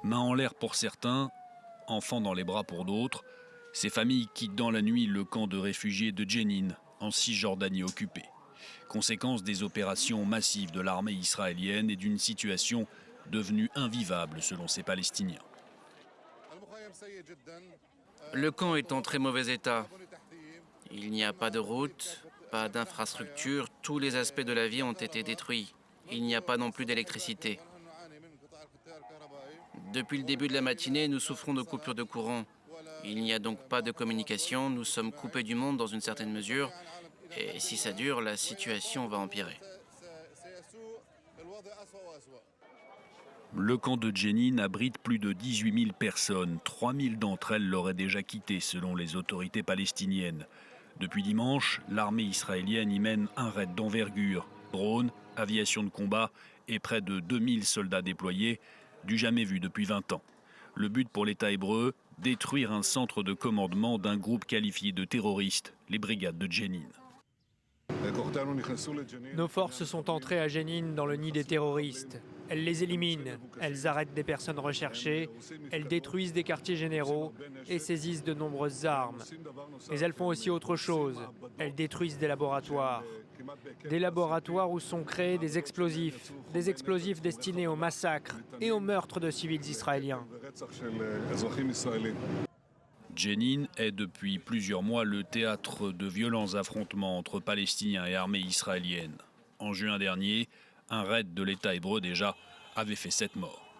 Main en l'air pour certains, enfants dans les bras pour d'autres, ces familles quittent dans la nuit le camp de réfugiés de Jenin, en Cisjordanie occupée. Conséquence des opérations massives de l'armée israélienne et d'une situation devenue invivable selon ces Palestiniens. Le camp est en très mauvais état. Il n'y a pas de route, pas d'infrastructure, tous les aspects de la vie ont été détruits. Il n'y a pas non plus d'électricité. Depuis le début de la matinée, nous souffrons de coupures de courant. Il n'y a donc pas de communication, nous sommes coupés du monde dans une certaine mesure, et si ça dure, la situation va empirer. Le camp de Jenin abrite plus de 18 000 personnes. 3 000 d'entre elles l'auraient déjà quitté selon les autorités palestiniennes. Depuis dimanche, l'armée israélienne y mène un raid d'envergure. Drones, aviation de combat et près de 2000 soldats déployés, du jamais vu depuis 20 ans. Le but pour l'État hébreu, détruire un centre de commandement d'un groupe qualifié de terroriste, les brigades de Jenin. Nos forces sont entrées à Jenin dans le nid des terroristes. Elles les éliminent, elles arrêtent des personnes recherchées, elles détruisent des quartiers généraux et saisissent de nombreuses armes. Mais elles font aussi autre chose, elles détruisent des laboratoires. Des laboratoires où sont créés des explosifs destinés au massacre et au meurtre de civils israéliens. Jenin est depuis plusieurs mois le théâtre de violents affrontements entre Palestiniens et armée israélienne. En juin dernier, un raid de l'État hébreu déjà avait fait 7 morts.